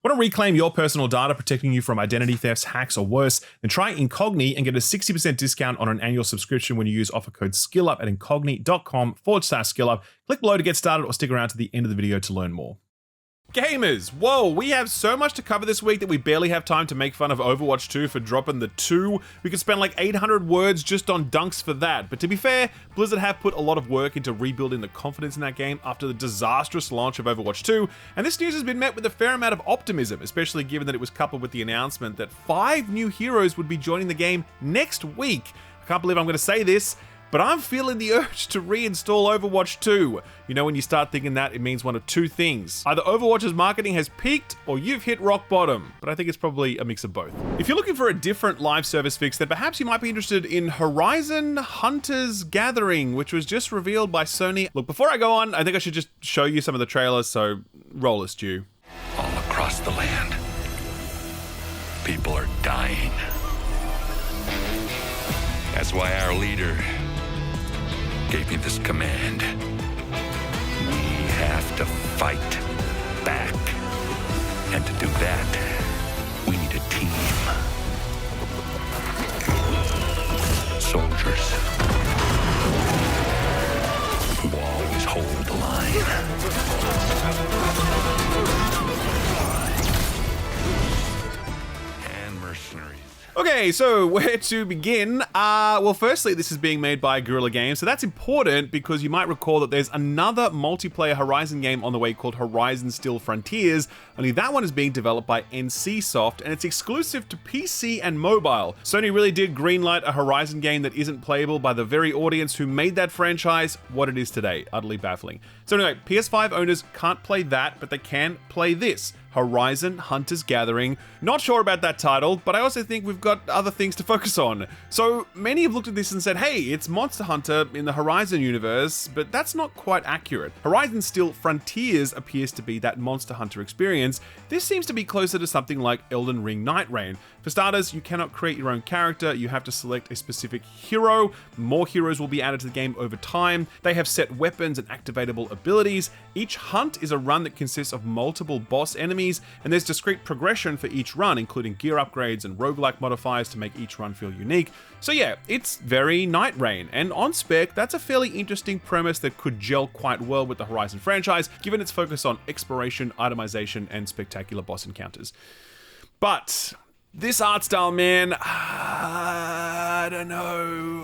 Want to reclaim your personal data, protecting you from identity thefts, hacks, or worse? Then try Incogn and get a 60% discount on an annual subscription when you use offer code SKILLUP at incogn.com/skillup. Click below to get started or stick around to the end of the video to learn more. Gamers, whoa, we have so much to cover this week that we barely have time to make fun of Overwatch 2 for dropping the 2. We could spend like 800 words just on dunks for that, but to be fair, Blizzard have put a lot of work into rebuilding the confidence in that game after the disastrous launch of Overwatch 2, and this news has been met with a fair amount of optimism, especially given that it was coupled with the announcement that 5 new heroes would be joining the game next week. I can't believe I'm going to say this, but I'm feeling the urge to reinstall Overwatch 2. You know, when you start thinking that, it means one of two things. Either Overwatch's marketing has peaked, or you've hit rock bottom. But I think it's probably a mix of both. If you're looking for a different live service fix, then perhaps you might be interested in Horizon Hunters Gathering, which was just revealed by Sony. Look, before I go on, I think I should just show you some of the trailers, so roll us due. All across the land, people are dying. That's why our leader gave me this command. We have to fight back. And to do that, we need a team. Soldiers who always hold the line. And mercenaries. Okay, so where to begin? Well, firstly, this is being made by Guerrilla Games, so that's important because you might recall that there's another multiplayer Horizon game on the way called Horizon Still Frontiers, only that one is being developed by NCSoft, and it's exclusive to PC and mobile. Sony really did greenlight a Horizon game that isn't playable by the very audience who made that franchise what it is today. Utterly baffling. So anyway, PS5 owners can't play that, but they can play this. Horizon Hunters Gathering. Not sure about that title, but I also think we've got other things to focus on. So many have looked at this and said, hey, it's Monster Hunter in the Horizon universe, but that's not quite accurate. Horizon Still Frontiers appears to be that Monster Hunter experience. This seems to be closer to something like Elden Ring Night Rain. For starters, you cannot create your own character, you have to select a specific hero. More heroes will be added to the game over time. They have set weapons and activatable abilities. Each hunt is a run that consists of multiple boss enemies, and there's discrete progression for each run, including gear upgrades and roguelike modifiers to make each run feel unique. So yeah, it's very Night Rain, and on spec, that's a fairly interesting premise that could gel quite well with the Horizon franchise, given its focus on exploration, itemization, and spectacular boss encounters. But this art style, man, I don't know.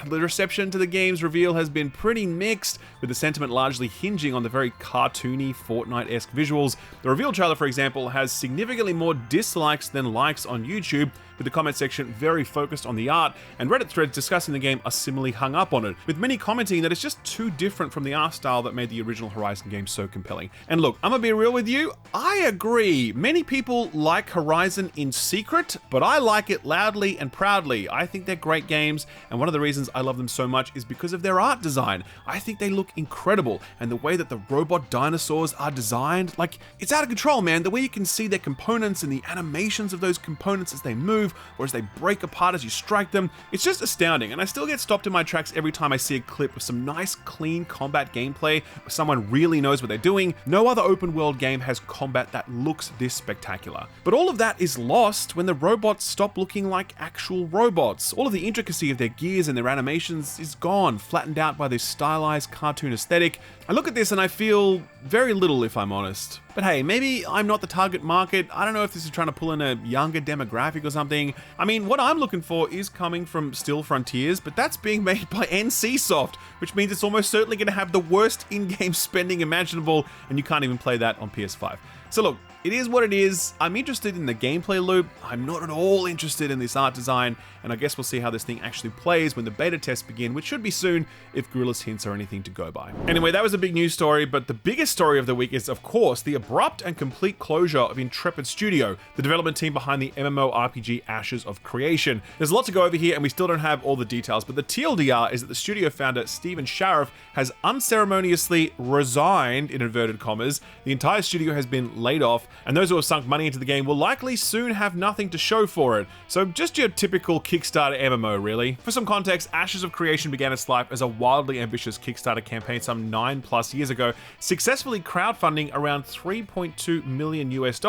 The reception to the game's reveal has been pretty mixed, with the sentiment largely hinging on the very cartoony, Fortnite-esque visuals. The reveal trailer, for example, has significantly more dislikes than likes on YouTube, with the comment section very focused on the art, and Reddit threads discussing the game are similarly hung up on it, with many commenting that it's just too different from the art style that made the original Horizon game so compelling. And look, I'm gonna be real with you, I agree. Many people like Horizon in secret, but I like it loudly and proudly. I think they're great games, and one of the reasons I love them so much is because of their art design. I think they look incredible, and the way that the robot dinosaurs are designed, like, it's out of control, man. The way you can see their components and the animations of those components as they move, or as they break apart as you strike them, it's just astounding, and I still get stopped in my tracks every time I see a clip of some nice, clean combat gameplay where someone really knows what they're doing. No other open world game has combat that looks this spectacular. But all of that is lost when the robots stop looking like actual robots. All of the intricacy of their gears and their animations is gone, flattened out by this stylized cartoon aesthetic. I look at this and I feel very little, if I'm honest. But hey, maybe I'm not the target market. I don't know if this is trying to pull in a younger demographic or something. I mean, what I'm looking for is coming from Still Frontiers, but that's being made by NCSoft, which means it's almost certainly going to have the worst in-game spending imaginable, and you can't even play that on PS5. So look, it is what it is. I'm interested in the gameplay loop. I'm not at all interested in this art design, and I guess we'll see how this thing actually plays when the beta tests begin, which should be soon if Guerrilla's hints are anything to go by. Anyway, that was a big news story, but the biggest story of the week is, of course, the abrupt and complete closure of Intrepid Studio, the development team behind the MMORPG Ashes of Creation. There's a lot to go over here, and we still don't have all the details, but the TLDR is that the studio founder, Steven Sheriff, has unceremoniously resigned, in inverted commas. The entire studio has been laid off, and those who have sunk money into the game will likely soon have nothing to show for it. So just your typical Kickstarter MMO, really. For some context, Ashes of Creation began its life as a wildly ambitious Kickstarter campaign some 9+ years ago, successfully crowdfunding around $3.2 million US,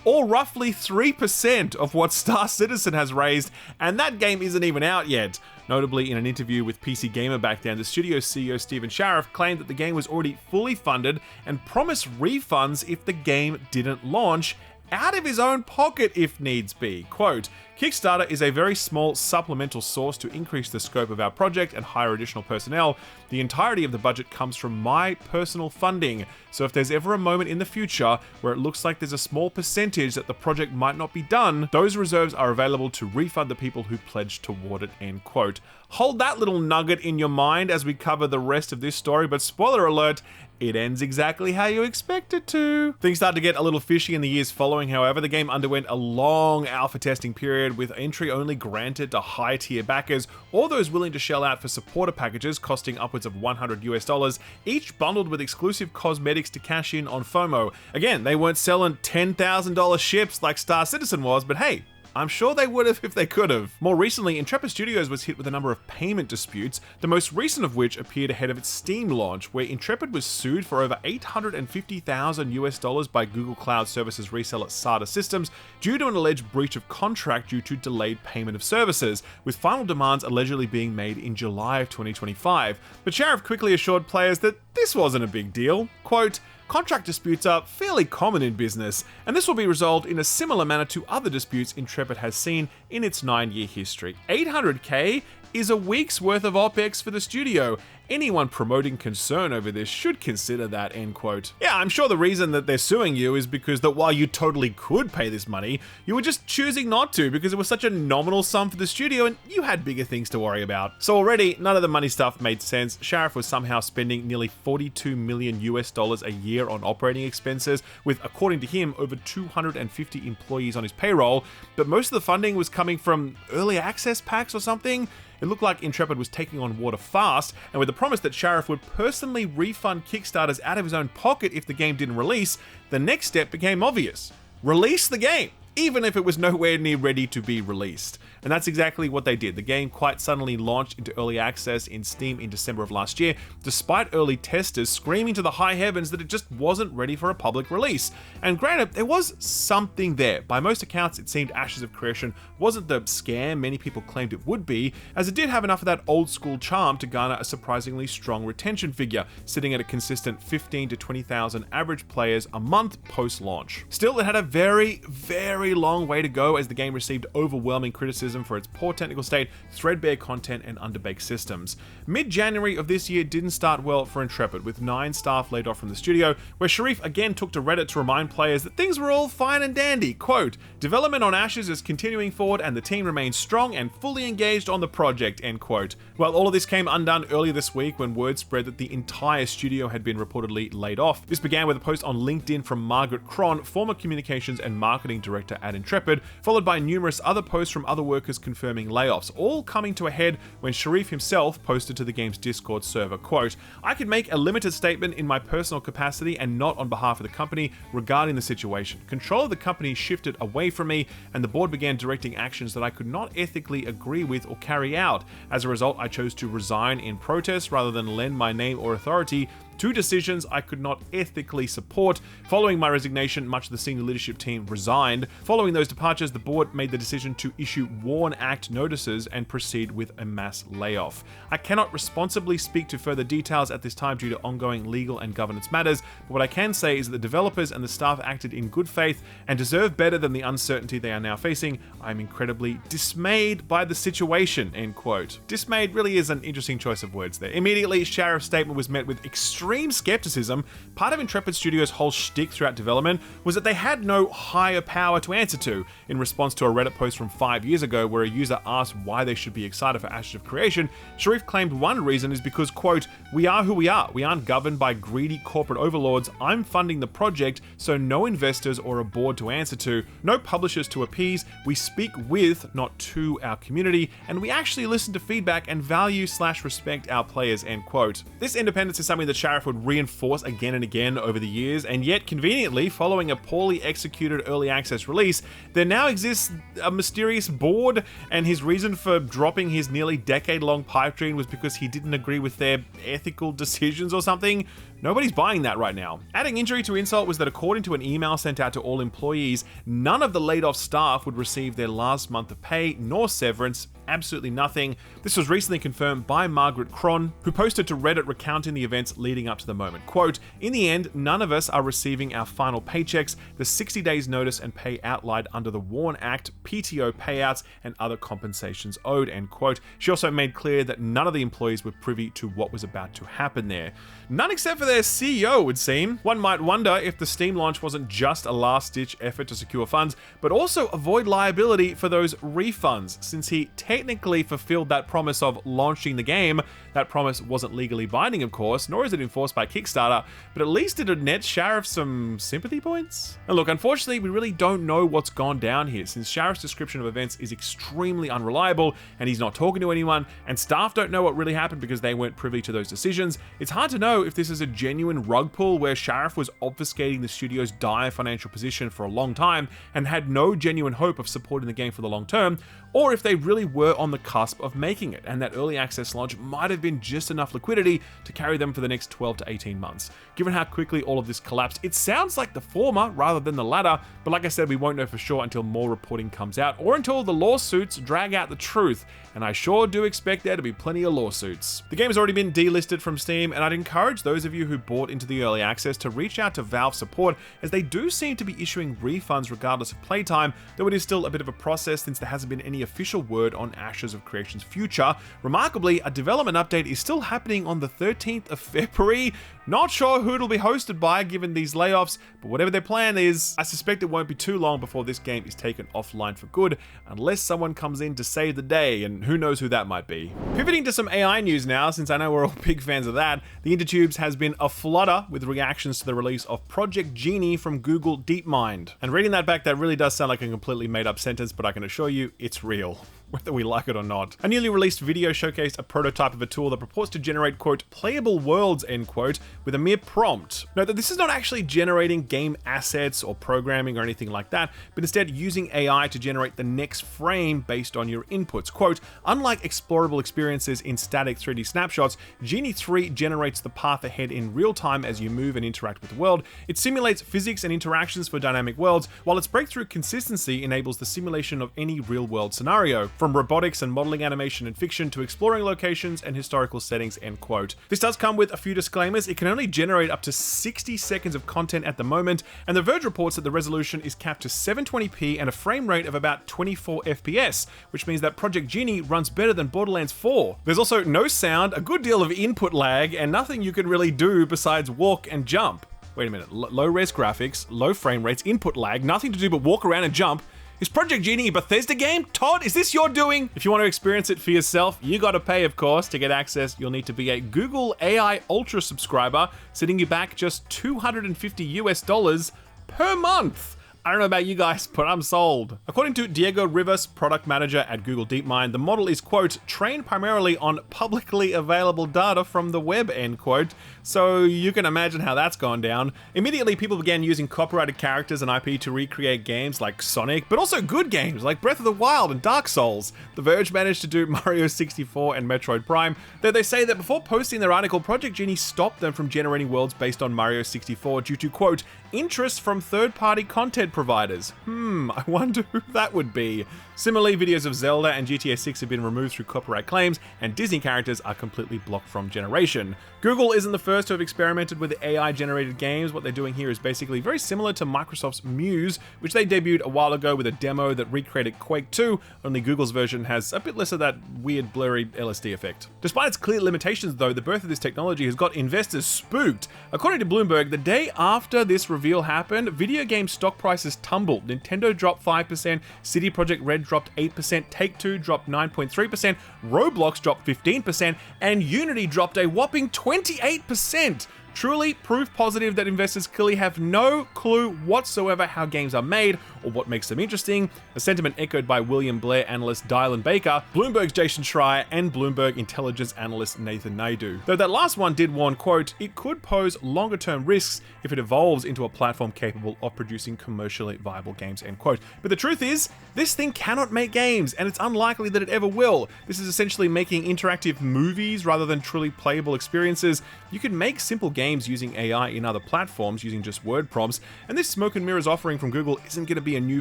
or roughly 3% of what Star Citizen has raised, and that game isn't even out yet. Notably, in an interview with PC Gamer back then, the studio's CEO Stephen Sharif claimed that the game was already fully funded and promised refunds if the game didn't launch, out of his own pocket if needs be. Quote, Kickstarter is a very small supplemental source to increase the scope of our project and hire additional personnel. The entirety of the budget comes from my personal funding, so if there's ever a moment in the future where it looks like there's a small percentage that the project might not be done, those reserves are available to refund the people who pledged toward it, end quote. Hold that little nugget in your mind as we cover the rest of this story, but spoiler alert, it ends exactly how you expect it to. Things started to get a little fishy in the years following, however. The game underwent a long alpha testing period with entry only granted to high tier backers or those willing to shell out for supporter packages costing upwards of $100 US, each bundled with exclusive cosmetics to cash in on FOMO. Again, they weren't selling $10,000 ships like Star Citizen was, but hey, I'm sure they would have if they could have. More recently, Intrepid Studios was hit with a number of payment disputes, the most recent of which appeared ahead of its Steam launch, where Intrepid was sued for over $850,000 US by Google Cloud Services reseller SATA Systems due to an alleged breach of contract due to delayed payment of services, with final demands allegedly being made in July of 2025. But Sharif quickly assured players that this wasn't a big deal. Quote, contract disputes are fairly common in business, and this will be resolved in a similar manner to other disputes Intrepid has seen in its 9-year history. $800K is a week's worth of OPEX for the studio. Anyone promoting concern over this should consider that, end quote. Yeah, I'm sure the reason that they're suing you is because that while you totally could pay this money, you were just choosing not to because it was such a nominal sum for the studio and you had bigger things to worry about. So already, none of the money stuff made sense. Sharif was somehow spending nearly $42 million US a year on operating expenses, with, according to him, over 250 employees on his payroll, but most of the funding was coming from early access packs or something. It looked like Intrepid was taking on water fast, and with the promise that Sharif would personally refund Kickstarters out of his own pocket if the game didn't release, the next step became obvious. Release the game, even if it was nowhere near ready to be released. And that's exactly what they did. The game quite suddenly launched into early access in Steam in December of last year, despite early testers screaming to the high heavens that it just wasn't ready for a public release. And granted, there was something there. By most accounts, it seemed Ashes of Creation wasn't the scam many people claimed it would be, as it did have enough of that old school charm to garner a surprisingly strong retention figure, sitting at a consistent 15 to 20,000 average players a month post-launch. Still, it had a very, very long way to go as the game received overwhelming criticism for its poor technical state, threadbare content, and underbaked systems. Mid-January of this year didn't start well for Intrepid, with 9 staff laid off from the studio, where Sharif again took to Reddit to remind players that things were all fine and dandy. Quote, development on Ashes is continuing forward and the team remains strong and fully engaged on the project, end quote. Well, all of this came undone earlier this week when word spread that the entire studio had been reportedly laid off. This began with a post on LinkedIn from Margaret Cron, former communications and marketing director at Intrepid, followed by numerous other posts from other workers confirming layoffs, all coming to a head when Sharif himself posted to the game's Discord server, quote, I could make a limited statement in my personal capacity and not on behalf of the company regarding the situation. Control of the company shifted away from me and the board began directing actions that I could not ethically agree with or carry out. As a result, I chose to resign in protest rather than lend my name or authority to decisions I could not ethically support. Following my resignation, much of the senior leadership team resigned. Following those departures, the board made the decision to issue WARN Act notices and proceed with a mass layoff. I cannot responsibly speak to further details at this time due to ongoing legal and governance matters, but what I can say is that the developers and the staff acted in good faith and deserve better than the uncertainty they are now facing. I am incredibly dismayed by the situation, end quote. Dismayed really is an interesting choice of words there. Immediately, Sharif's statement was met with extreme skepticism. Part of Intrepid Studios' whole shtick throughout development was that they had no higher power to answer to. In response to a Reddit post from 5 years ago where a user asked why they should be excited for Ashes of Creation, Sharif claimed one reason is because, quote, we are who we are. We aren't governed by greedy corporate overlords. I'm funding the project, so no investors or a board to answer to, no publishers to appease. We speak with, not to, our community, and we actually listen to feedback and value/respect our players, end quote. This independence is something that Sharif Sharif would reinforce again and again over the years, and yet conveniently, following a poorly executed early access release, there now exists a mysterious board, and his reason for dropping his nearly decade-long pipe dream was because he didn't agree with their ethical decisions or something. Nobody's buying that right now. Adding injury to insult was that according to an email sent out to all employees, none of the laid-off staff would receive their last month of pay nor severance. Absolutely nothing. This was recently confirmed by Margaret Cron, who posted to Reddit recounting the events leading up to the moment. Quote, "In the end, none of us are receiving our final paychecks, the 60 days notice and pay outlined under the WARN Act, PTO payouts, and other compensations owed," end quote. She also made clear that none of the employees were privy to what was about to happen there. None except for their CEO, it would seem. One might wonder if the Steam launch wasn't just a last-ditch effort to secure funds, but also avoid liability for those refunds, since he technically fulfilled that promise of launching the game. That promise wasn't legally binding, of course, nor is it enforced by Kickstarter, but at least it would net Sharif some sympathy points. And look, unfortunately, we really don't know what's gone down here, since Sharif's description of events is extremely unreliable, and he's not talking to anyone, and staff don't know what really happened because they weren't privy to those decisions. It's hard to know if this is a genuine rug pull where Sharif was obfuscating the studio's dire financial position for a long time and had no genuine hope of supporting the game for the long term, or if they really were on the cusp of making it, and that early access launch might have been just enough liquidity to carry them for the next 12 to 18 months. Given how quickly all of this collapsed, it sounds like the former rather than the latter, but like I said, we won't know for sure until more reporting comes out, or until the lawsuits drag out the truth, and I sure do expect there to be plenty of lawsuits. The game has already been delisted from Steam, and I'd encourage those of you who bought into the early access to reach out to Valve support, as they do seem to be issuing refunds regardless of playtime, though it is still a bit of a process since there hasn't been any official word on Ashes of Creation's future. Remarkably, a development update is still happening on the 13th of February. Not sure who it'll be hosted by given these layoffs, but whatever their plan is, I suspect it won't be too long before this game is taken offline for good, unless someone comes in to save the day, and who knows who that might be. Pivoting to some AI news now, since I know we're all big fans of that, the Intertubes has been aflutter with reactions to the release of Project Genie from Google DeepMind. And reading that back, that really does sound like a completely made up sentence, but I can assure you, it's real, whether we like it or not. A newly released video showcased a prototype of a tool that purports to generate, quote, playable worlds, end quote, with a mere prompt. Note that this is not actually generating game assets or programming or anything like that, but instead using AI to generate the next frame based on your inputs. Quote, unlike explorable experiences in static 3D snapshots, Genie 3 generates the path ahead in real time as you move and interact with the world. It simulates physics and interactions for dynamic worlds, while its breakthrough consistency enables the simulation of any real-world scenario, from robotics and modeling animation and fiction to exploring locations and historical settings, end quote. This does come with a few disclaimers. It can only generate up to 60 seconds of content at the moment, and The Verge reports that the resolution is capped to 720p and a frame rate of about 24 FPS, which means that Project Genie runs better than Borderlands 4. There's also no sound, a good deal of input lag, and nothing you can really do besides walk and jump. Wait a minute, low-res graphics, low frame rates, input lag, nothing to do but walk around and jump. Is Project Genie a Bethesda game? Todd, is this your doing? If you want to experience it for yourself, you gotta pay, of course. To get access, you'll need to be a Google AI Ultra subscriber, setting you back just $250 per month. I don't know about you guys, but I'm sold. According to Diego Rivas, product manager at Google DeepMind, the model is, quote, trained primarily on publicly available data from the web, end quote. So you can imagine how that's gone down. Immediately, people began using copyrighted characters and IP to recreate games like Sonic, but also good games like Breath of the Wild and Dark Souls. The Verge managed to do Mario 64 and Metroid Prime, though they say that before posting their article, Project Genie stopped them from generating worlds based on Mario 64 due to, quote, interest from third-party content providers. I wonder who that would be. Similarly, videos of Zelda and GTA 6 have been removed through copyright claims, and Disney characters are completely blocked from generation. Google isn't the first to have experimented with AI-generated games. What they're doing here is basically very similar to Microsoft's Muse, which they debuted a while ago with a demo that recreated Quake 2, only Google's version has a bit less of that weird, blurry LSD effect. Despite its clear limitations, though, the birth of this technology has got investors spooked. According to Bloomberg, the day after this reveal happened, video game stock prices tumbled. Nintendo dropped 5%, CD Projekt Red dropped 8%, Take-Two dropped 9.3%, Roblox dropped 15%, and Unity dropped a whopping 28%. Truly proof positive that investors clearly have no clue whatsoever how games are made or what makes them interesting, a sentiment echoed by William Blair analyst Dylan Baker, Bloomberg's Jason Schreier, and Bloomberg intelligence analyst Nathan Naidu. Though that last one did warn, quote, it could pose longer-term risks if it evolves into a platform capable of producing commercially viable games, end quote. But the truth is, this thing cannot make games, and it's unlikely that it ever will. This is essentially making interactive movies rather than truly playable experiences. You can make simple games using AI in other platforms using just word prompts, and this smoke and mirrors offering from Google isn't going to be a new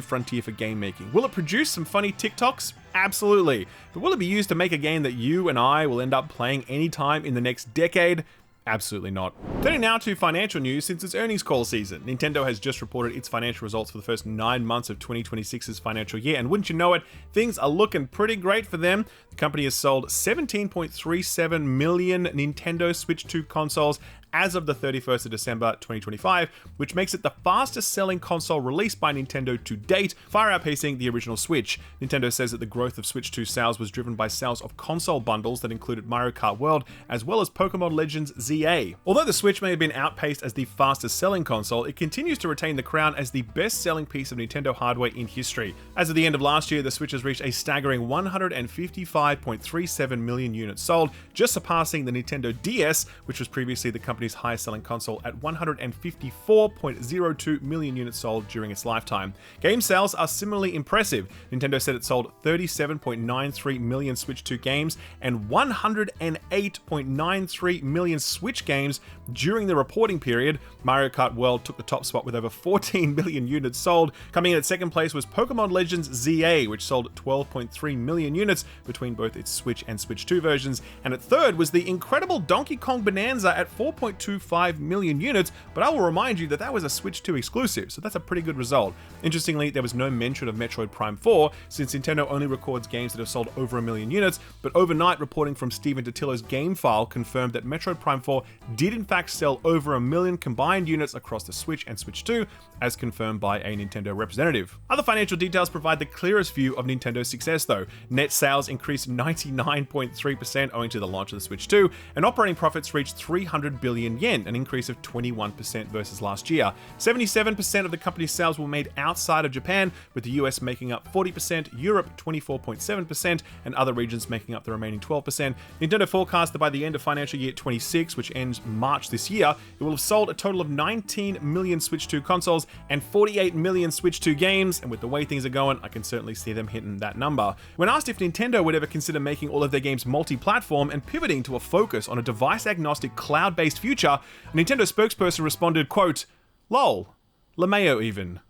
frontier for game making. Will it produce some funny TikToks? Absolutely. But will it be used to make a game that you and I will end up playing anytime in the next decade? Absolutely not. Turning now to financial news, since it's earnings call season, Nintendo has just reported its financial results for the first 9 months of 2026's financial year, and wouldn't you know it, things are looking pretty great for them. The company has sold 17.37 million Nintendo Switch 2 consoles as of the 31st of December 2025, which makes it the fastest selling console released by Nintendo to date, far outpacing the original Switch. Nintendo says that the growth of Switch 2 sales was driven by sales of console bundles that included Mario Kart World, as well as Pokemon Legends ZA. Although the Switch may have been outpaced as the fastest selling console, it continues to retain the crown as the best selling piece of Nintendo hardware in history. As of the end of last year, the Switch has reached a staggering 155.37 million units sold, just surpassing the Nintendo DS, which was previously the company's highest selling console at 154.02 million units sold during its lifetime. Game sales are similarly impressive. Nintendo said it sold 37.93 million Switch 2 games and 108.93 million Switch games during the reporting period. Mario Kart World took the top spot with over 14 million units sold. Coming in at second place was Pokemon Legends ZA, which sold 12.3 million units between both its Switch and Switch 2 versions. And at third was the incredible Donkey Kong Bonanza at 4.25 million units, but I will remind you that that was a Switch 2 exclusive, so that's a pretty good result. Interestingly, there was no mention of Metroid Prime 4, since Nintendo only records games that have sold over a million units, but overnight reporting from Steven Totillo's GameFile confirmed that Metroid Prime 4 did in fact sell over a million combined units across the Switch and Switch 2, as confirmed by a Nintendo representative. Other financial details provide the clearest view of Nintendo's success though. Net sales increased 99.3% owing to the launch of the Switch 2, and operating profits reached 300 billion yen, an increase of 21% versus last year. 77% of the company's sales were made outside of Japan, with the US making up 40%, Europe 24.7%, and other regions making up the remaining 12%. Nintendo forecasts that by the end of financial year 26, which ends March this year, it will have sold a total of 19 million Switch 2 consoles and 48 million Switch 2 games, and with the way things are going, I can certainly see them hitting that number. When asked if Nintendo would ever consider making all of their games multi-platform and pivoting to a focus on a device-agnostic, cloud-based future, a Nintendo spokesperson responded, quote, "Lol, LMAO even."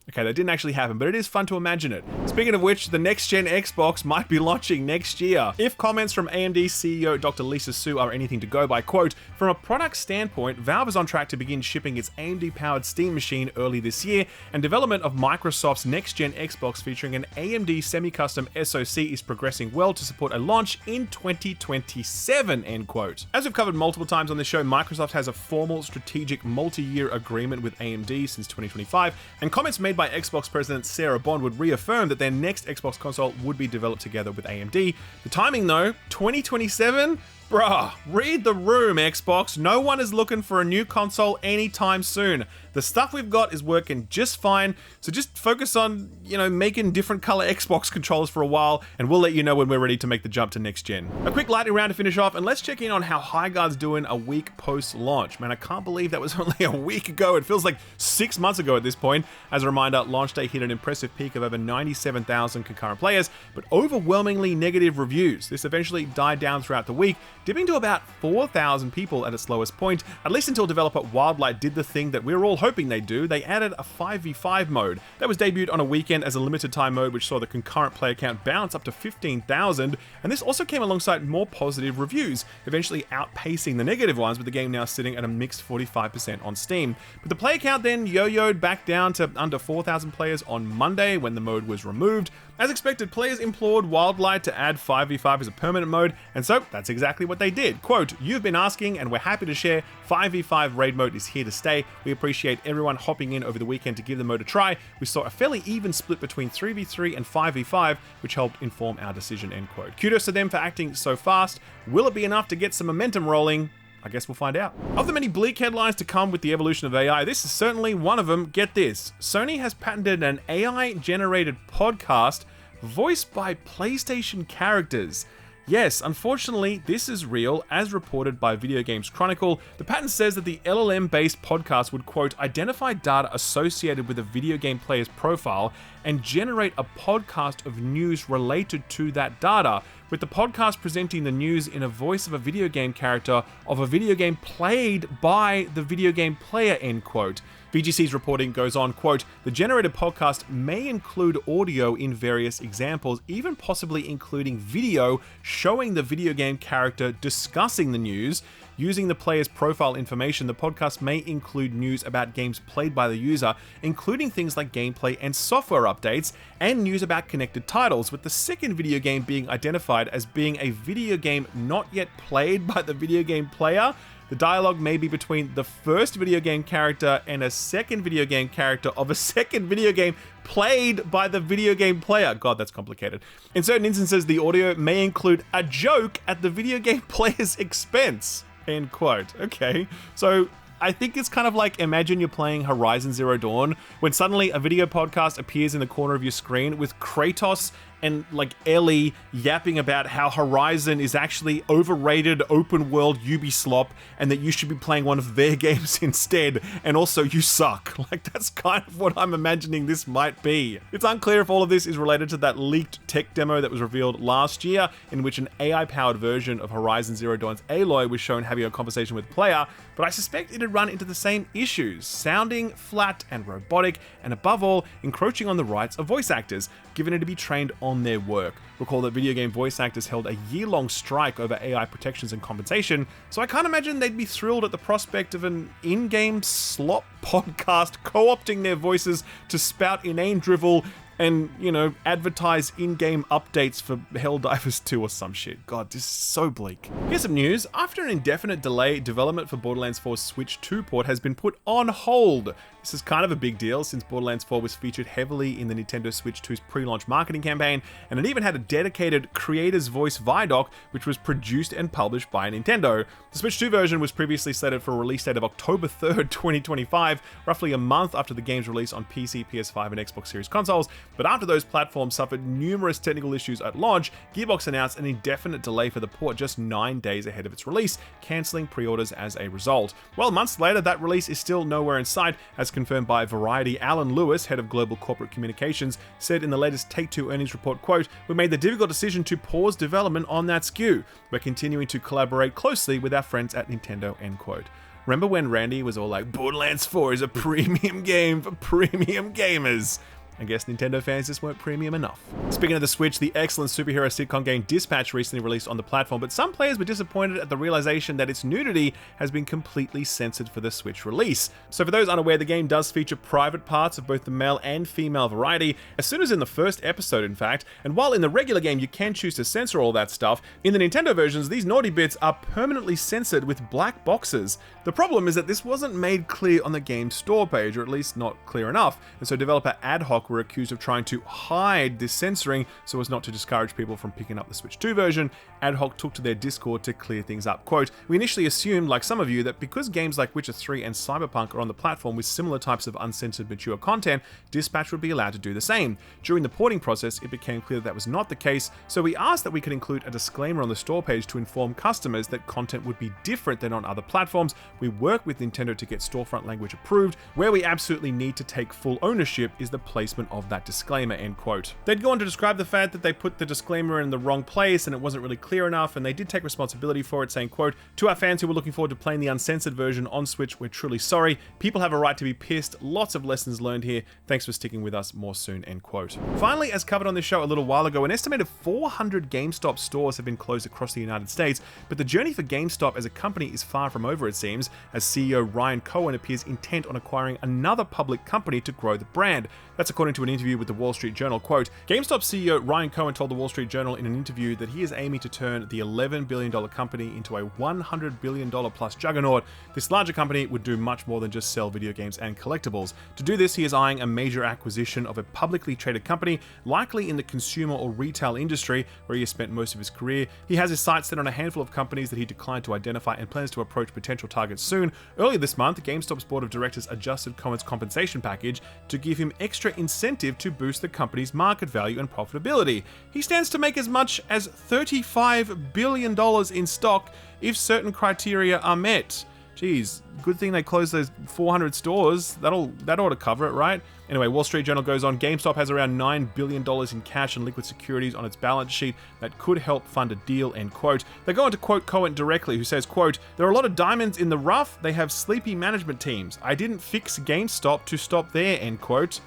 Okay, that didn't actually happen, but it is fun to imagine it. Speaking of which, the next-gen Xbox might be launching next year. If comments from AMD CEO Dr. Lisa Su are anything to go by, quote, "From a product standpoint, Valve is on track to begin shipping its AMD-powered Steam machine early this year, and development of Microsoft's next-gen Xbox featuring an AMD semi-custom SoC is progressing well to support a launch in 2027, end quote. As we've covered multiple times on this show, Microsoft has a formal strategic multi-year agreement with AMD since 2025, and comments made by Xbox President Sarah Bond would reaffirm that their next Xbox console would be developed together with AMD. The timing though, 2027? Bruh, read the room, Xbox. No one is looking for a new console anytime soon. The stuff we've got is working just fine, so just focus on, making different color Xbox controllers for a while, and we'll let you know when we're ready to make the jump to next gen. A quick lightning round to finish off, and let's check in on how Highguard's doing a week post-launch. Man, I can't believe that was only a week ago. It feels like 6 months ago at this point. As a reminder, launch day hit an impressive peak of over 97,000 concurrent players, but overwhelmingly negative reviews. This eventually died down throughout the week, dipping to about 4,000 people at its lowest point, at least until developer Wildlight did the thing that we were all hoping they'd do. They added a 5v5 mode. That was debuted on a weekend as a limited time mode, which saw the concurrent player count bounce up to 15,000, and this also came alongside more positive reviews, eventually outpacing the negative ones, with the game now sitting at a mixed 45% on Steam. But the player count then yo-yoed back down to under 4,000 players on Monday when the mode was removed. As expected, players implored Wildlight to add 5v5 as a permanent mode, and so that's exactly what they did. Quote, "You've been asking and we're happy to share. 5v5 raid mode is here to stay. We appreciate everyone hopping in over the weekend to give the mode a try. We saw a fairly even split between 3v3 and 5v5, which helped inform our decision," end quote. Kudos to them for acting so fast. Will it be enough to get some momentum rolling? I guess we'll find out. Of the many bleak headlines to come with the evolution of AI, this is certainly one of them. Get this. Sony has patented an AI-generated podcast voiced by PlayStation characters. Yes, unfortunately, this is real. As reported by Videogames Chronicle, the patent says that the LLM-based podcast would, quote, identify data associated with a video game player's profile and generate a podcast of news related to that data, with the podcast presenting the news in a voice of a video game character of a video game played by the video game player, end quote. VGC's reporting goes on, quote, the generated podcast may include audio in various examples, even possibly including video showing the video game character discussing the news. Using the player's profile information, the podcast may include news about games played by the user, including things like gameplay and software updates, and news about connected titles, with the second video game being identified as being a video game not yet played by the video game player. The dialogue may be between the first video game character and a second video game character of a second video game played by the video game player. God, that's complicated. In certain instances, the audio may include a joke at the video game player's expense. End quote. Okay, so I think it's kind of like, imagine you're playing Horizon Zero Dawn when suddenly a video podcast appears in the corner of your screen with Kratos and like Ellie yapping about how Horizon is actually overrated open world Ubislop and that you should be playing one of their games instead, and also you suck. Like, that's kind of what I'm imagining this might be. It's unclear if all of this is related to that leaked tech demo that was revealed last year, in which an AI-powered version of Horizon Zero Dawn's Aloy was shown having a conversation with the player, but I suspect it'd run into the same issues, sounding flat and robotic, and above all, encroaching on the rights of voice actors, given it to be trained on their work. Recall that video game voice actors held a year-long strike over AI protections and compensation, so I can't imagine they'd be thrilled at the prospect of an in-game slop podcast co-opting their voices to spout inane drivel and, you know, advertise in-game updates for Helldivers 2 or some shit. God, this is so bleak. Here's some news. After an indefinite delay, development for Borderlands 4's Switch 2 port has been put on hold. This is kind of a big deal since Borderlands 4 was featured heavily in the Nintendo Switch 2's pre-launch marketing campaign, and it even had a dedicated Creator's Voice Vidoc, which was produced and published by Nintendo. The Switch 2 version was previously slated for a release date of October 3rd, 2025, roughly a month after the game's release on PC, PS5, and Xbox Series consoles, but after those platforms suffered numerous technical issues at launch, Gearbox announced an indefinite delay for the port just 9 days ahead of its release, cancelling pre-orders as a result. Well, months later, that release is still nowhere in sight. As confirmed by Variety, Alan Lewis, head of global corporate communications, said in the latest Take-Two earnings report, quote, we made the difficult decision to pause development on that SKU. We're continuing to collaborate closely with our friends at Nintendo, end quote. Remember when Randy was all like, Borderlands 4 is a premium game for premium gamers? I guess Nintendo fans just weren't premium enough. Speaking of the Switch, the excellent superhero sitcom game Dispatch recently released on the platform, but some players were disappointed at the realization that its nudity has been completely censored for the Switch release. So for those unaware, the game does feature private parts of both the male and female variety, as soon as in the first episode in fact, and while in the regular game you can choose to censor all that stuff, in the Nintendo versions these naughty bits are permanently censored with black boxes. The problem is that this wasn't made clear on the game's store page, or at least not clear enough, and so developer Ad Hoc were accused of trying to hide this censoring so as not to discourage people from picking up the Switch 2 version. Ad Hoc took to their Discord to clear things up. Quote, we initially assumed, like some of you, that because games like Witcher 3 and Cyberpunk are on the platform with similar types of uncensored mature content, Dispatch would be allowed to do the same. During the porting process, it became clear that was not the case, so we asked that we could include a disclaimer on the store page to inform customers that content would be different than on other platforms. We work with Nintendo to get storefront language approved. Where we absolutely need to take full ownership is the placement of that disclaimer, end quote. They'd go on to describe the fact that they put the disclaimer in the wrong place and it wasn't really clear enough, and they did take responsibility for it, saying, quote, to our fans who were looking forward to playing the uncensored version on Switch, we're truly sorry. People have a right to be pissed. Lots of lessons learned here. Thanks for sticking with us. More soon, end quote. Finally, as covered on this show a little while ago, an estimated 400 GameStop stores have been closed across the United States, but the journey for GameStop as a company is far from over, it seems, as CEO Ryan Cohen appears intent on acquiring another public company to grow the brand. That's according according to an interview with the Wall Street Journal. Quote, GameStop CEO Ryan Cohen told the Wall Street Journal in an interview that he is aiming to turn the $11 billion company into a $100 billion plus juggernaut. This larger company would do much more than just sell video games and collectibles. To do this, he is eyeing a major acquisition of a publicly traded company, likely in the consumer or retail industry, where he has spent most of his career. He has his sights set on a handful of companies that he declined to identify and plans to approach potential targets soon. Earlier this month, GameStop's board of directors adjusted Cohen's compensation package to give him extra incentive to boost the company's market value and profitability. He stands to make as much as $35 billion in stock if certain criteria are met. Geez, good thing they closed those 400 stores. That ought to cover it, right? Anyway, Wall Street Journal goes on, GameStop has around $9 billion in cash and liquid securities on its balance sheet that could help fund a deal, end quote. They go on to quote Cohen directly, who says, quote, there are a lot of diamonds in the rough. They have sleepy management teams. I didn't fix GameStop to stop there, end quote.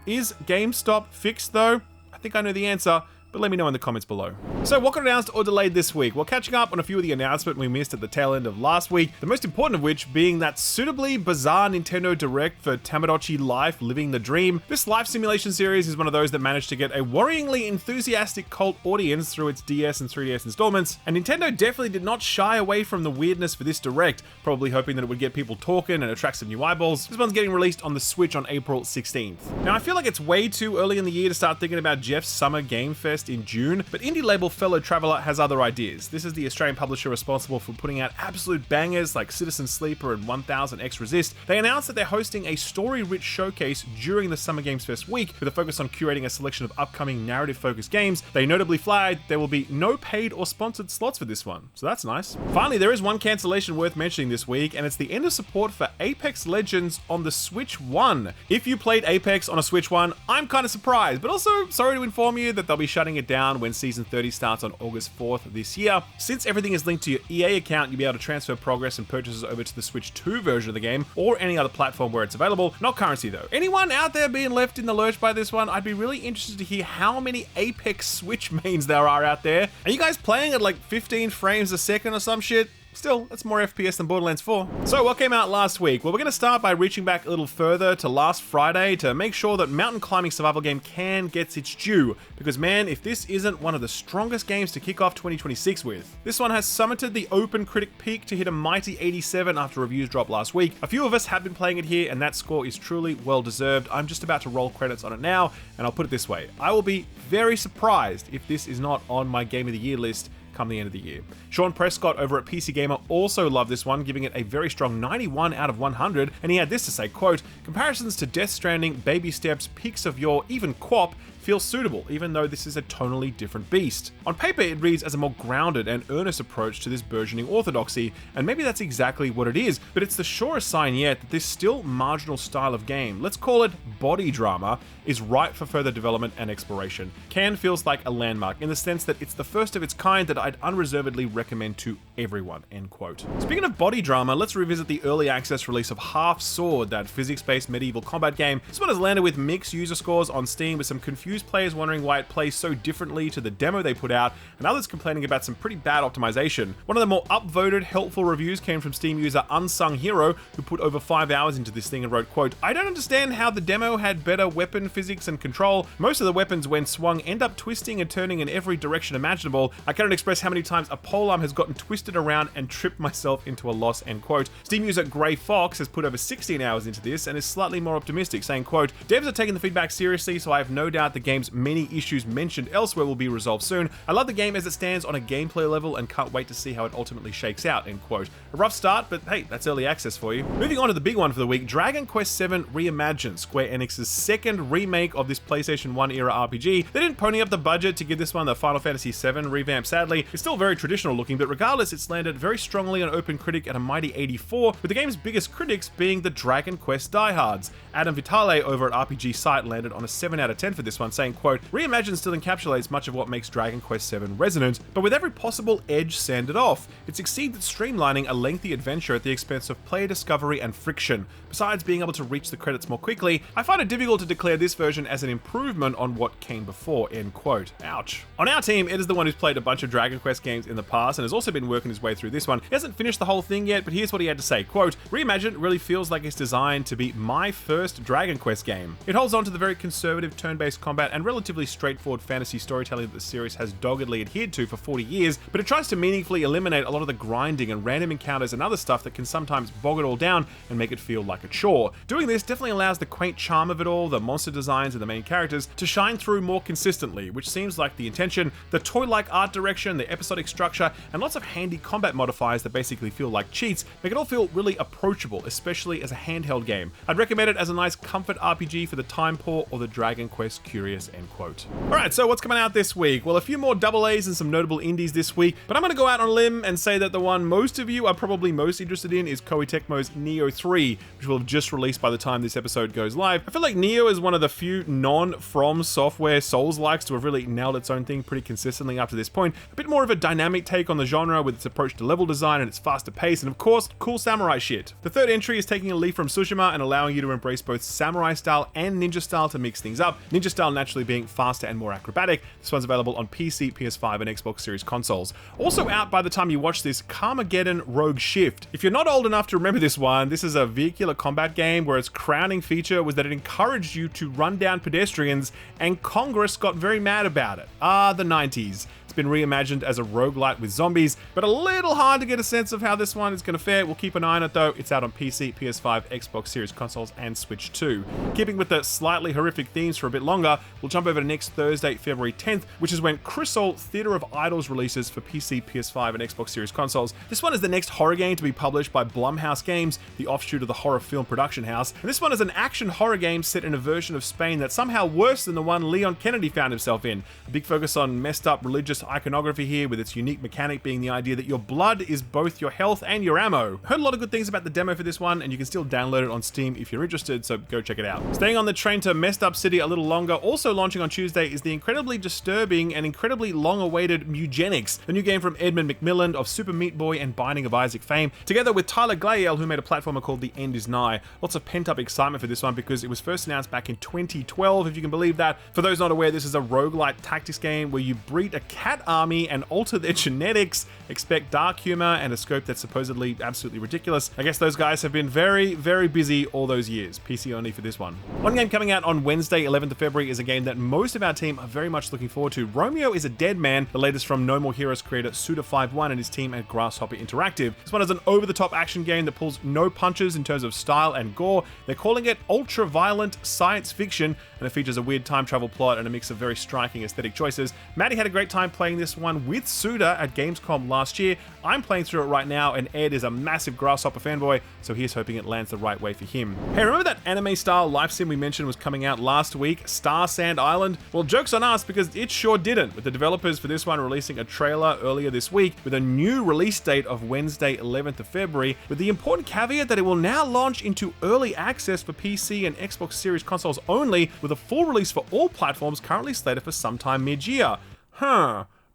Is GameStop fixed though? I think I know the answer, but let me know in the comments below. So what got announced or delayed this week? Well, catching up on a few of the announcements we missed at the tail end of last week, the most important of which being that suitably bizarre Nintendo Direct for Tamagotchi Life Living the Dream. This life simulation series is one of those that managed to get a worryingly enthusiastic cult audience through its DS and 3DS installments, and Nintendo definitely did not shy away from the weirdness for this Direct, probably hoping that it would get people talking and attract some new eyeballs. This one's getting released on the Switch on April 16th. Now, I feel like it's way too early in the year to start thinking about Jeff's Summer Game Fest in June, but indie label Fellow Traveller has other ideas. This is the Australian publisher responsible for putting out absolute bangers like Citizen Sleeper and 1000X Resist. They announced that they're hosting a story-rich showcase during the Summer Games Fest week with a focus on curating a selection of upcoming narrative-focused games. They notably flagged there will be no paid or sponsored slots for this one, so that's nice. Finally, there is one cancellation worth mentioning this week, and it's the end of support for Apex Legends on the Switch 1. If you played Apex on a Switch 1, I'm kind of surprised, but also sorry to inform you that they'll be shutting it down when Season 30 starts on August 4th this year. Since everything is linked to your EA account, you'll be able to transfer progress and purchases over to the Switch 2 version of the game or any other platform where it's available. Not currency though. Anyone out there being left in the lurch by this one? I'd be really interested to hear how many Apex Switch mains there are out there. Are you guys playing at like 15 frames a second or some shit? Still, that's more FPS than Borderlands 4. So what came out last week? Well, we're going to start by reaching back a little further to last Friday to make sure that mountain climbing survival game Can gets its due. Because man, if this isn't one of the strongest games to kick off 2026 with. This one has summited the open critic peak to hit a mighty 87 after reviews dropped last week. A few of us have been playing it here and that score is truly well deserved. I'm just about to roll credits on it now, and I'll put it this way. I will be very surprised if this is not on my Game of the Year list come the end of the year. Sean Prescott over at PC Gamer also loved this one, giving it a very strong 91 out of 100, and he had this to say, quote, comparisons to Death Stranding, Baby Steps, Peaks of Yore, even Quap feel suitable, even though this is a tonally different beast. On paper, it reads as a more grounded and earnest approach to this burgeoning orthodoxy, and maybe that's exactly what it is, but it's the surest sign yet that this still marginal style of game, let's call it body drama, is ripe for further development and exploration. Can feels like a landmark in the sense that it's the first of its kind that I'd unreservedly recommend to everyone, end quote. Speaking of body drama, let's revisit the early access release of Half Sword, that physics-based medieval combat game. This one has landed with mixed user scores on Steam, with some confused players wondering why it plays so differently to the demo they put out, and others complaining about some pretty bad optimization. One of the more upvoted, helpful reviews came from Steam user Unsung Hero, who put over 5 hours into this thing and wrote, quote, I don't understand how the demo had better weapon physics and control. Most of the weapons, when swung, end up twisting and turning in every direction imaginable. I cannot express how many times a polearm has gotten twisted around and tripped myself into a loss, end quote. Steam user Grey Fox has put over 16 hours into this and is slightly more optimistic, saying, quote, devs are taking the feedback seriously, so I have no doubt the game's many issues mentioned elsewhere will be resolved soon. I love the game as it stands on a gameplay level and can't wait to see how it ultimately shakes out, end quote. A rough start, but hey, that's early access for you. Moving on to the big one for the week, Dragon Quest VII Reimagined, Square Enix's second remake of this PlayStation 1 era RPG. They didn't pony up the budget to give this one the Final Fantasy VII revamp, sadly. It's still very traditional looking, but regardless, it's landed very strongly on OpenCritic at a mighty 84, with the game's biggest critics being the Dragon Quest diehards. Adam Vitale over at RPG Site landed on a 7 out of 10 for this one, saying, quote, Reimagined still encapsulates much of what makes Dragon Quest VII resonant, but with every possible edge sanded off. It succeeds at streamlining a lengthy adventure at the expense of player discovery and friction. Besides being able to reach the credits more quickly, I find it difficult to declare this version as an improvement on what came before, end quote. Ouch. On our team, Ed is the one who's played a bunch of Dragon Dragon Quest games in the past and has also been working his way through this one. He hasn't finished the whole thing yet, but here's what he had to say. Quote, Reimagined really feels like it's designed to be my first Dragon Quest game. It holds on to the very conservative turn-based combat and relatively straightforward fantasy storytelling that the series has doggedly adhered to for 40 years, but it tries to meaningfully eliminate a lot of the grinding and random encounters and other stuff that can sometimes bog it all down and make it feel like a chore. Doing this definitely allows the quaint charm of it all, the monster designs and the main characters, to shine through more consistently, which seems like the intention. The toy-like art direction, the episodic structure, and lots of handy combat modifiers that basically feel like cheats make it all feel really approachable, especially as a handheld game. I'd recommend it as a nice comfort RPG for the time poor or the Dragon Quest curious, end quote. Alright, so what's coming out this week? Well, a few more AA's and some notable indies this week, but I'm going to go out on a limb and say that the one most of you are probably most interested in is Koei Tecmo's Nioh 3, which will have just released by the time this episode goes live. I feel like Nioh is one of the few non-From Software Souls-likes to have really nailed its own thing pretty consistently up to this point. A bit more of a dynamic take on the genre with its approach to level design and its faster pace, and of course, cool samurai shit. The third entry is taking a leaf from Tsushima and allowing you to embrace both samurai style and ninja style to mix things up, ninja style naturally being faster and more acrobatic. This one's available on PC, PS5, and Xbox Series consoles. Also out by the time you watch this, Carmageddon Rogue Shift. If you're not old enough to remember this one, this is a vehicular combat game where its crowning feature was that it encouraged you to run down pedestrians, and Congress got very mad about it. The 90s. It's been reimagined as a roguelite with zombies, but a little hard to get a sense of how this one is going to fare. We'll keep an eye on it though. It's out on PC, PS5, Xbox Series consoles, and Switch 2. Keeping with the slightly horrific themes for a bit longer, we'll jump over to next Thursday, February 10th, which is when Chrysol Theater of Idols releases for PC, PS5, and Xbox Series consoles. This one is the next horror game to be published by Blumhouse Games, the offshoot of the horror film production house. And this one is an action horror game set in a version of Spain that's somehow worse than the one Leon Kennedy found himself in. A big focus on messed up religious iconography here, with its unique mechanic being the idea that your blood is both your health and your ammo. Heard a lot of good things about the demo for this one, and you can still download it on Steam if you're interested, so go check it out. Staying on the train to Messed Up City a little longer, also launching on Tuesday is the incredibly disturbing and incredibly long-awaited Mugenics, the new game from Edmund McMillan of Super Meat Boy and Binding of Isaac fame, together with Tyler Glael, who made a platformer called The End Is Nigh. Lots of pent-up excitement for this one because it was first announced back in 2012, if you can believe that. For those not aware, this is a roguelite tactics game where you breed a cat army and alter their genetics, expect dark humor, and a scope that's supposedly absolutely ridiculous. I guess those guys have been very, very busy all those years. PC only for this one. One game coming out on Wednesday, 11th of February, is a game that most of our team are very much looking forward to. Romeo is a Dead Man, the latest from No More Heroes creator Suda51 and his team at Grasshopper Interactive. This one is an over-the-top action game that pulls no punches in terms of style and gore. They're calling it ultra-violent science fiction, and it features a weird time travel plot and a mix of very striking aesthetic choices. Maddie had a great time playing this one with Suda at Gamescom last year. I'm playing through it right now, and Ed is a massive Grasshopper fanboy, so he's hoping it lands the right way for him. Hey, remember that anime-style life sim we mentioned was coming out last week, Star Sand Island? Well, joke's on us because it sure didn't, with the developers for this one releasing a trailer earlier this week with a new release date of Wednesday, 11th of February, with the important caveat that it will now launch into early access for PC and Xbox Series consoles only, with a full release for all platforms currently slated for sometime mid-year.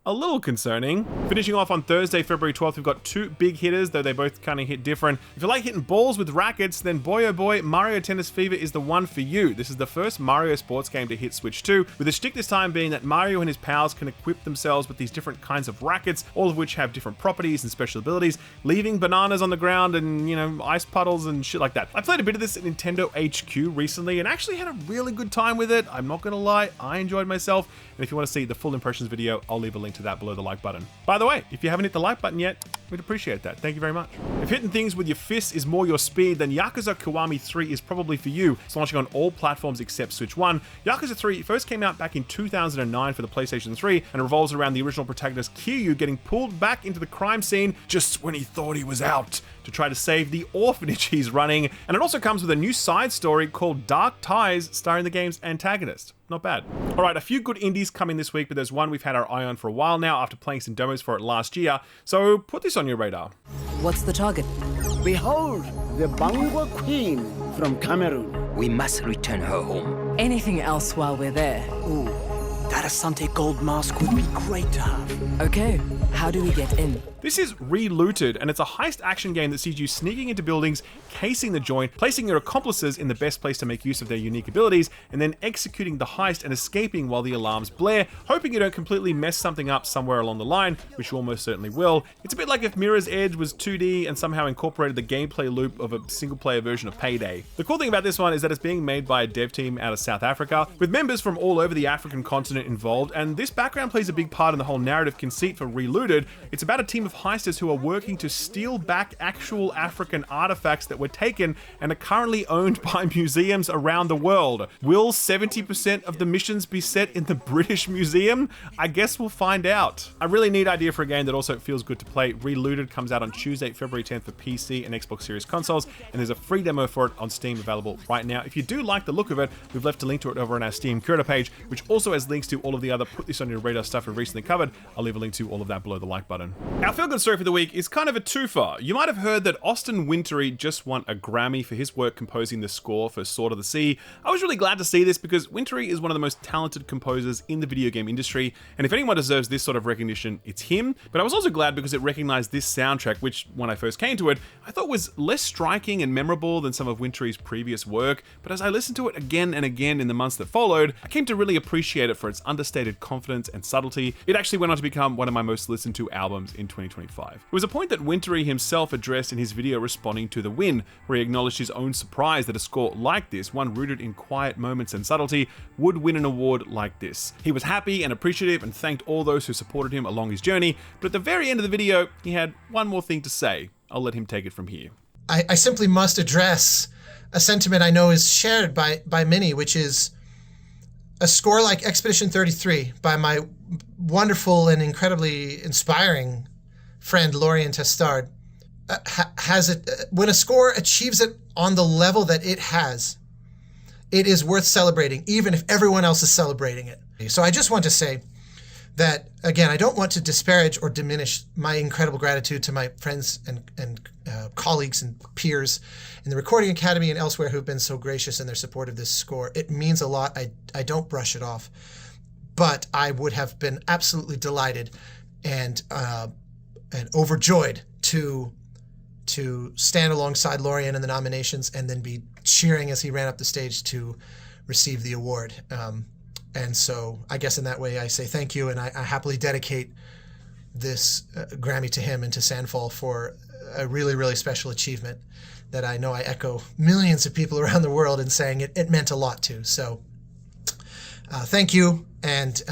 A little concerning. Finishing off on Thursday, February 12th, we've got two big hitters, though they both kind of hit different. If you like hitting balls with rackets, then boy oh boy, Mario Tennis Fever is the one for you. This is the first Mario sports game to hit Switch 2, with the shtick this time being that Mario and his pals can equip themselves with these different kinds of rackets, all of which have different properties and special abilities, leaving bananas on the ground and, ice puddles and shit like that. I played a bit of this at Nintendo HQ recently and actually had a really good time with it. I'm not gonna lie, I enjoyed myself. And if you want to see the full impressions video, I'll leave a link to that below the like button. By the way, if you haven't hit the like button yet, we'd appreciate that. Thank you very much. If hitting things with your fists is more your speed, then Yakuza Kiwami 3 is probably for you. It's launching on all platforms except Switch 1. Yakuza 3 first came out back in 2009 for the PlayStation 3 and revolves around the original protagonist Kiryu getting pulled back into the crime scene just when he thought he was out to try to save the orphanage he's running. And it also comes with a new side story called Dark Ties starring the game's antagonist. Not bad. All right, a few good indies coming this week, but there's one we've had our eye on for a while now after playing some demos for it last year. So put this on your radar. What's the target? Behold, the Bangwa Queen from Cameroon. We must return her home. Anything else while we're there? Ooh, that Asante gold mask would be great to have. Okay, how do we get in? This is Relooted, and it's a heist action game that sees you sneaking into buildings, casing the joint, placing your accomplices in the best place to make use of their unique abilities, and then executing the heist and escaping while the alarms blare, hoping you don't completely mess something up somewhere along the line, which you almost certainly will. It's a bit like if Mirror's Edge was 2D and somehow incorporated the gameplay loop of a single-player version of Payday. The cool thing about this one is that it's being made by a dev team out of South Africa, with members from all over the African continent involved, and this background plays a big part in the whole narrative conceit for Relooted. It's about a team of heisters who are working to steal back actual African artifacts that were taken and are currently owned by museums around the world. Will 70% of the missions be set in the British Museum? I guess we'll find out. A really neat idea for a game that also feels good to play. Relooted comes out on Tuesday, February 10th for PC and Xbox Series consoles, and there's a free demo for it on Steam available right now. If you do like the look of it, we've left a link to it over on our Steam curator page, which also has links to all of the other put this on your radar stuff we've recently covered. I'll leave a link to all of that below the like button. Our feel-good story for the week is kind of a twofer. You might have heard that Austin Wintory just won a Grammy for his work composing the score for Sword of the Sea. I was really glad to see this because Wintory is one of the most talented composers in the video game industry, and if anyone deserves this sort of recognition, it's him. But I was also glad because it recognized this soundtrack, which, when I first came to it, I thought was less striking and memorable than some of Wintory's previous work, but as I listened to it again and again in the months that followed, I came to really appreciate it for its understated confidence and subtlety. It actually went on to become one of my most listened to albums in 2025. It was a point that Wintory himself addressed in his video responding to the win, where he acknowledged his own surprise that a score like this, one rooted in quiet moments and subtlety, would win an award like this. He was happy and appreciative and thanked all those who supported him along his journey, but at the very end of the video, he had one more thing to say. I'll let him take it from here. I simply must address a sentiment I know is shared by many, which is a score like Expedition 33 by my wonderful and incredibly inspiring friend Lorien Testard has it. When a score achieves it on the level that it has, it is worth celebrating, even if everyone else is celebrating it. So I just want to say that, again, I don't want to disparage or diminish my incredible gratitude to my friends and colleagues and peers in the Recording Academy and elsewhere who've been so gracious in their support of this score. It means a lot. I don't brush it off. But I would have been absolutely delighted and overjoyed to stand alongside Lorien in the nominations and then be cheering as he ran up the stage to receive the award. And so I guess in that way I say thank you, and I happily dedicate this Grammy to him and to Sandfall for a really, really special achievement that I know I echo millions of people around the world in saying it meant a lot to. So thank you, and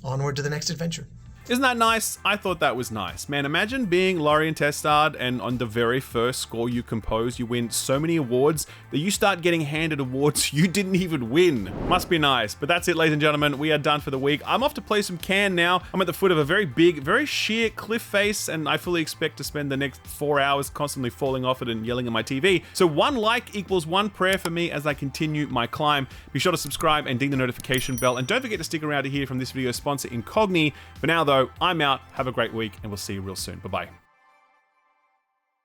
onward to the next adventure. Isn't that nice? I thought that was nice. Man, imagine being Lorien Testard and on the very first score you compose, you win so many awards that you start getting handed awards you didn't even win. Must be nice. But that's it, ladies and gentlemen. We are done for the week. I'm off to play some Can now. I'm at the foot of a very big, very sheer cliff face, and I fully expect to spend the next 4 hours constantly falling off it and yelling at my TV. So 1 like equals 1 prayer for me as I continue my climb. Be sure to subscribe and ding the notification bell, and don't forget to stick around to hear from this video's sponsor, Incogn. For now, though, I'm out. Have a great week, and we'll see you real soon. Bye-bye.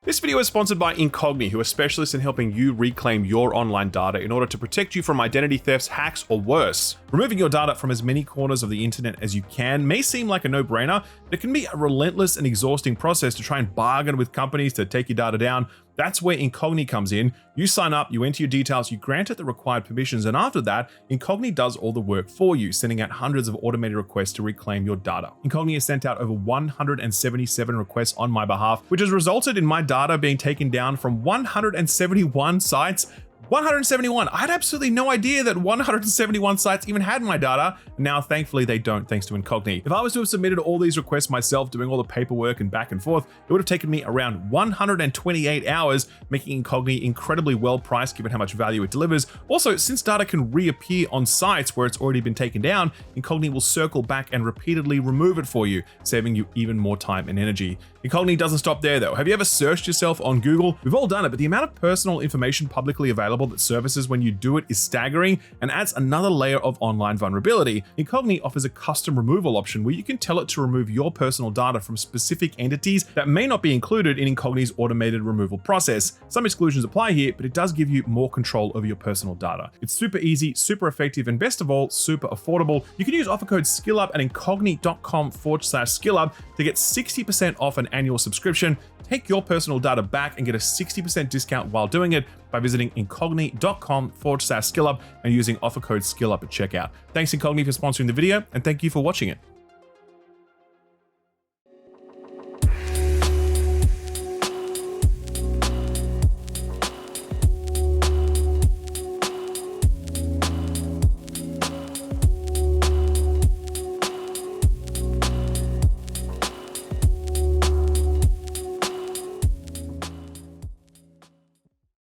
This video is sponsored by Incogn, who are specialists in helping you reclaim your online data in order to protect you from identity thefts, hacks, or worse. Removing your data from as many corners of the internet as you can may seem like a no-brainer, but it can be a relentless and exhausting process to try and bargain with companies to take your data down. That's where Incogn comes in. You sign up, you enter your details, you grant it the required permissions, and after that, Incogn does all the work for you, sending out hundreds of automated requests to reclaim your data. Incogn has sent out over 177 requests on my behalf, which has resulted in my data being taken down from 171 sites. 171. I had absolutely no idea that 171 sites even had my data. Now, thankfully, they don't, thanks to Incogn. If I was to have submitted all these requests myself, doing all the paperwork and back and forth, it would have taken me around 128 hours, making Incogn incredibly well priced given how much value it delivers. Also, since data can reappear on sites where it's already been taken down, Incogn will circle back and repeatedly remove it for you, saving you even more time and energy. Incogn doesn't stop there though. Have you ever searched yourself on Google? We've all done it, but the amount of personal information publicly available that surfaces when you do it is staggering and adds another layer of online vulnerability. Incogn offers a custom removal option where you can tell it to remove your personal data from specific entities that may not be included in Incogn's automated removal process. Some exclusions apply here, but it does give you more control over your personal data. It's super easy, super effective, and best of all, super affordable. You can use offer code SKILLUP at incogn.com/skillup to get 60% off an annual subscription. Take your personal data back and get a 60% discount while doing it by visiting incogn.com/skillup and using offer code SKILLUP at checkout. Thanks Incogn for sponsoring the video, and thank you for watching it.